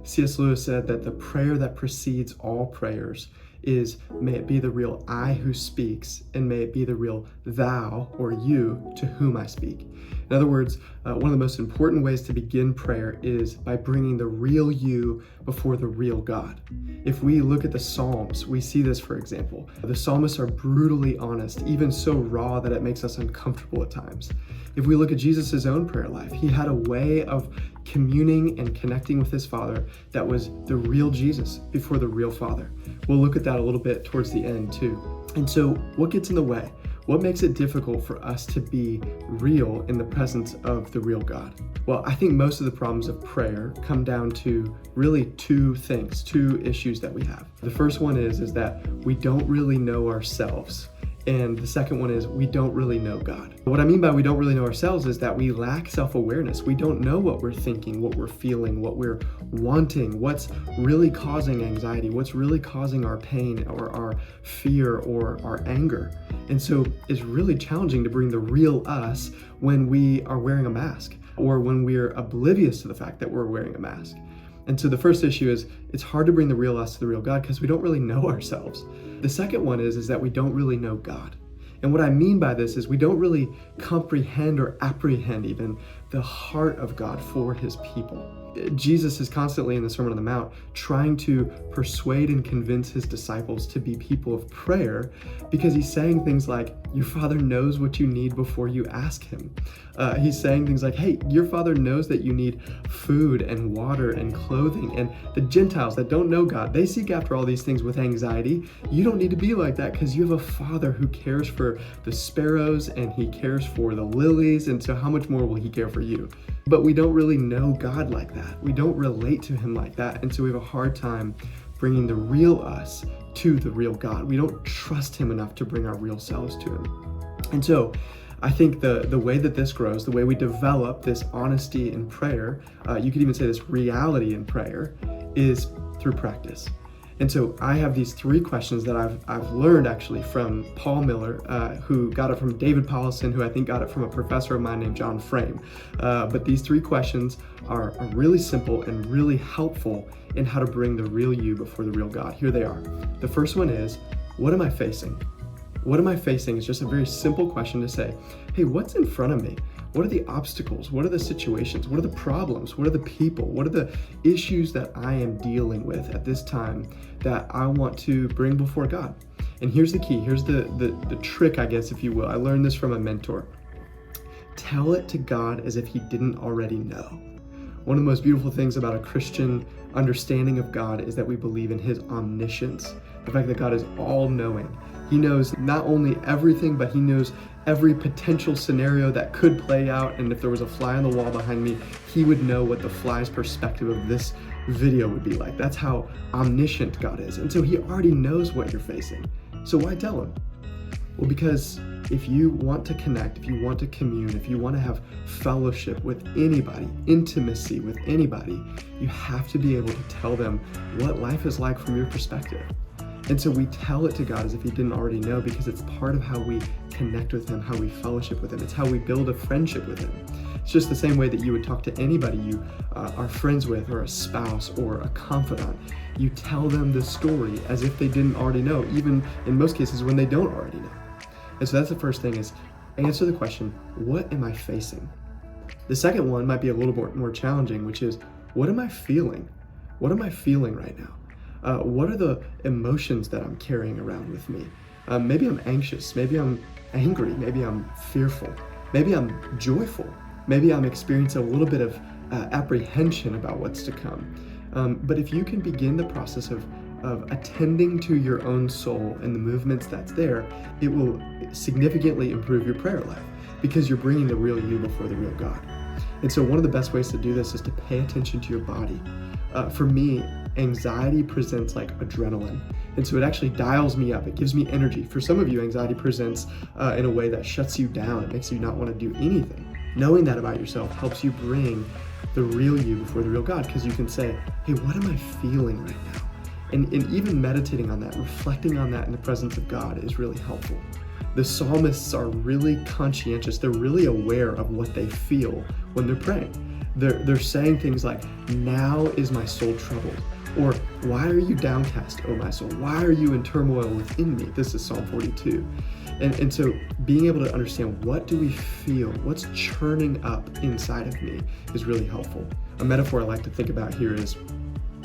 C.S. Lewis said that the prayer that precedes all prayers is, may it be the real I who speaks, and may it be the real thou or you to whom I speak. In other words, one of the most important ways to begin prayer is by bringing the real you before the real God. If we look at the Psalms, we see this, for example. The psalmists are brutally honest, even so raw that it makes us uncomfortable at times. If we look at Jesus' own prayer life, he had a way of communing and connecting with his Father that was the real Jesus before the real Father. We'll look at that a little bit towards the end too. And so what gets in the way? What makes it difficult for us to be real in the presence of the real God? Well, I think most of the problems of prayer come down to really two things, two issues that we have. The first one is that we don't really know ourselves. And the second one is we don't really know God. What I mean by we don't really know ourselves is that we lack self-awareness. We don't know what we're thinking, what we're feeling, what we're wanting, what's really causing anxiety, what's really causing our pain or our fear or our anger. And so it's really challenging to bring the real us when we are wearing a mask or when we're oblivious to the fact that we're wearing a mask. And so the first issue is it's hard to bring the real us to the real God because we don't really know ourselves. The second one is that we don't really know God. And what I mean by this is we don't really comprehend or apprehend even the heart of God for his people. Jesus is constantly in the Sermon on the Mount trying to persuade and convince his disciples to be people of prayer because he's saying things like, your Father knows what you need before you ask him. He's saying things like, hey, your Father knows that you need food and water and clothing, and the Gentiles that don't know God, they seek after all these things with anxiety. You don't need to be like that because you have a Father who cares for the sparrows and he cares for the lilies, and so how much more will he care for you? But we don't really know God like that. We don't relate to him like that, and so we have a hard time bringing the real us to the real God. We don't trust him enough to bring our real selves to him. And so I think the way that this grows, the way we develop this honesty in prayer, you could even say this reality in prayer, is through practice. And so I have these three questions that I've learned actually from Paul Miller, who got it from David Paulison, who I think got it from a professor of mine named John Frame. But these three questions are really simple and really helpful in how to bring the real you before the real God. Here they are. The first one is, what am I facing? What am I facing is just a very simple question to say, hey, what's in front of me? What are the obstacles? What are the situations? What are the problems? What are the people? What are the issues that I am dealing with at this time that I want to bring before God? And here's the key. Here's the trick, I guess, if you will. I learned this from a mentor. Tell it to God as if he didn't already know. One of the most beautiful things about a Christian understanding of God is that we believe in his omniscience, the fact that God is all-knowing. He knows not only everything, but he knows every potential scenario that could play out. And if there was a fly on the wall behind me, he would know what the fly's perspective of this video would be like. That's how omniscient God is. And so he already knows what you're facing. So why tell him? Well, because if you want to connect, if you want to commune, if you want to have fellowship with anybody, intimacy with anybody, you have to be able to tell them what life is like from your perspective. And so we tell it to God as if he didn't already know, because it's part of how we connect with him, how we fellowship with him. It's how we build a friendship with him. It's just the same way that you would talk to anybody you are friends with, or a spouse or a confidant. You tell them the story as if they didn't already know, even in most cases when they don't already know. And so that's the first thing, is answer the question, what am I facing? The second one might be a little more challenging, which is, what am I feeling? What am I feeling right now? What are the emotions that I'm carrying around with me? Maybe I'm anxious, maybe I'm angry, maybe I'm fearful, maybe I'm joyful, maybe I'm experiencing a little bit of apprehension about what's to come. But if you can begin the process of attending to your own soul and the movements that's there, it will significantly improve your prayer life, because you're bringing the real you before the real God. And so one of the best ways to do this is to pay attention to your body. For me, anxiety presents like adrenaline. And so it actually dials me up. It gives me energy. For some of you, anxiety presents in a way that shuts you down. It makes you not want to do anything. Knowing that about yourself helps you bring the real you before the real God, because you can say, hey, what am I feeling right now? And even meditating on that, reflecting on that in the presence of God is really helpful. The psalmists are really conscientious. They're really aware of what they feel when they're praying. They're saying things like, now is my soul troubled, or why are you downcast, O my soul? Why are you in turmoil within me? This is Psalm 42. And so being able to understand, what do we feel? What's churning up inside of me is really helpful. A metaphor I like to think about here is,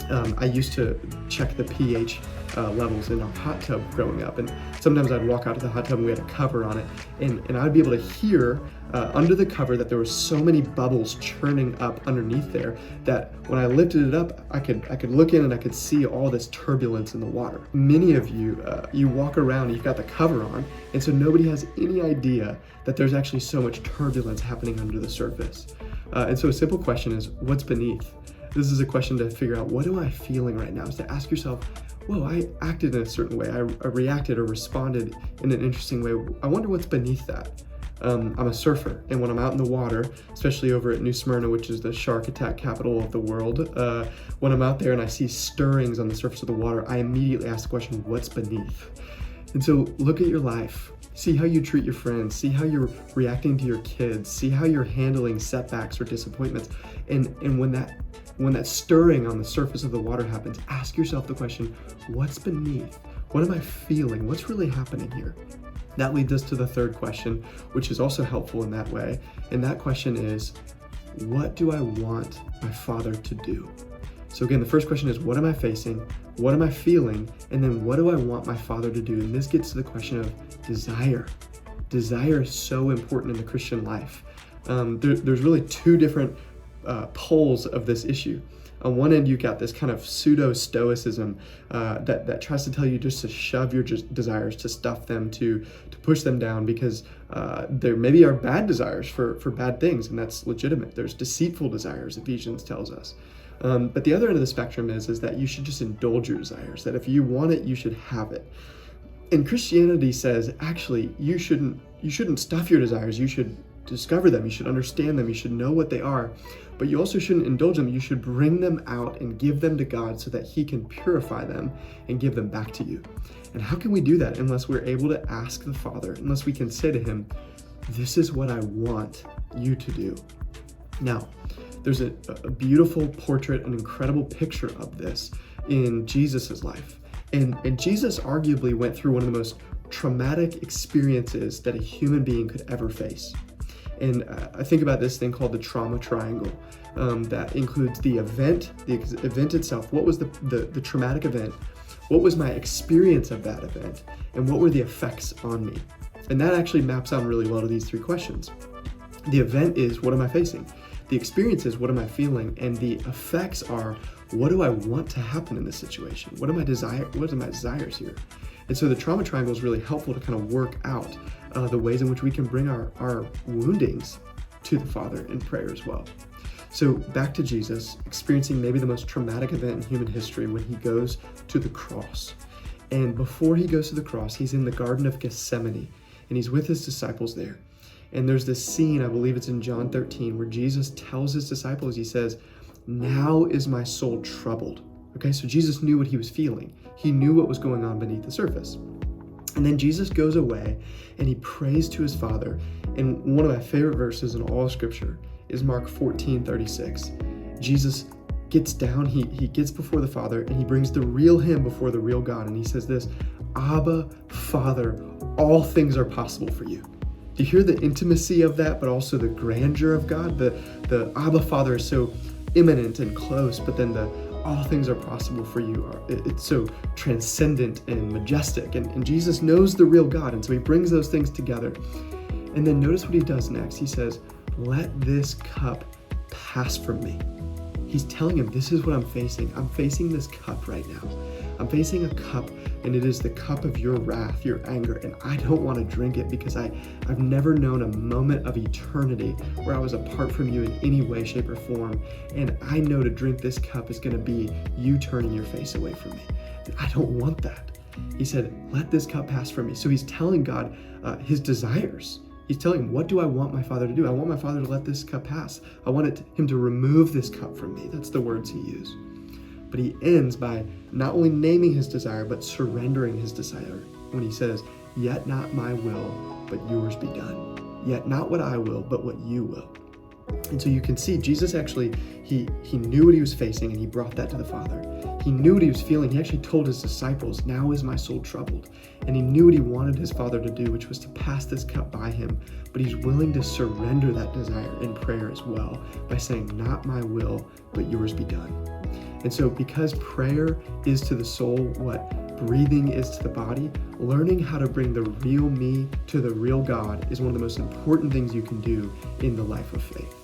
I used to check the pH levels in our hot tub growing up, and sometimes I'd walk out to the hot tub and we had a cover on it, and I'd be able to hear under the cover that there were so many bubbles churning up underneath there that when I lifted it up, I could look in and I could see all this turbulence in the water. Many of you, you walk around and you've got the cover on, and so nobody has any idea that there's actually so much turbulence happening under the surface. And so a simple question is, what's beneath? This is a question to figure out, what am I feeling right now? Is to ask yourself, whoa, I acted in a certain way. I reacted or responded in an interesting way. I wonder what's beneath that. I'm a surfer, and when I'm out in the water, especially over at New Smyrna, which is the shark attack capital of the world, when I'm out there and I see stirrings on the surface of the water, I immediately ask the question, what's beneath? And so look at your life. See how you treat your friends, see how you're reacting to your kids, see how you're handling setbacks or disappointments. And when that stirring on the surface of the water happens, ask yourself the question, what's beneath? What am I feeling? What's really happening here? That leads us to the third question, which is also helpful in that way. And that question is, what do I want my Father to do? So again, the first question is, what am I facing? What am I feeling? And then what do I want my Father to do? And this gets to the question of desire. Desire is so important in the Christian life. There's really two different poles of this issue. On one end, you've got this kind of pseudo-stoicism that tries to tell you just to shove your desires, to stuff them, to push them down, because there maybe are bad desires for bad things, and that's legitimate. There's deceitful desires, Ephesians tells us. But the other end of the spectrum is that you should just indulge your desires, that if you want it, you should have it. And Christianity says, actually, you shouldn't stuff your desires. You should discover them. You should understand them. You should know what they are. But you also shouldn't indulge them. You should bring them out and give them to God so that He can purify them and give them back to you. And how can we do that unless we're able to ask the Father, unless we can say to Him, this is what I want you to do? Now, there's a beautiful portrait, an incredible picture of this in Jesus's life. And Jesus arguably went through one of the most traumatic experiences that a human being could ever face. And I think about this thing called the trauma triangle that includes the event itself. What was the traumatic event? What was my experience of that event? And what were the effects on me? And that actually maps on really well to these three questions. The event is, what am I facing? The experience is, what am I feeling? And the effects are, what do I want to happen in this situation? What are my desires here? And so the trauma triangle is really helpful to kind of work out the ways in which we can bring our woundings to the Father in prayer as well. So back to Jesus, experiencing maybe the most traumatic event in human history when He goes to the cross. And before He goes to the cross, He's in the Garden of Gethsemane, and He's with His disciples there. And there's this scene, I believe it's in John 13, where Jesus tells His disciples, He says, now is my soul troubled. Okay, so Jesus knew what He was feeling. He knew what was going on beneath the surface. And then Jesus goes away and He prays to His Father. And one of my favorite verses in all of Scripture is Mark 14:36. Jesus gets down, he gets before the Father, and He brings the real Him before the real God. And He says this, Abba, Father, all things are possible for you. Do you hear the intimacy of that, but also the grandeur of God? The Abba, Father is so imminent and close, but then the all things are possible for you. It's so transcendent and majestic. And Jesus knows the real God, and so He brings those things together. And then notice what He does next. He says, let this cup pass from me. He's telling him, this is what I'm facing. I'm facing this cup right now. I'm facing a cup, and it is the cup of your wrath, your anger, and I don't want to drink it because I've never known a moment of eternity where I was apart from you in any way, shape, or form. And I know to drink this cup is going to be you turning your face away from me. And I don't want that. He said, let this cup pass from me. So He's telling God His desires. He's telling Him, what do I want my Father to do? I want my Father to let this cup pass. I want Him to remove this cup from me. That's the words He used. But He ends by not only naming His desire, but surrendering His desire when He says, yet not my will, but yours be done. Yet not what I will, but what you will. And so you can see Jesus actually, he knew what he was facing and he brought that to the Father. He knew what he was feeling. He actually told his disciples, now is my soul troubled. And he knew what he wanted his Father to do, which was to pass this cup by him. But he's willing to surrender that desire in prayer as well by saying, not my will, but yours be done. And so because prayer is to the soul what breathing is to the body, learning how to bring the real me to the real God is one of the most important things you can do in the life of faith.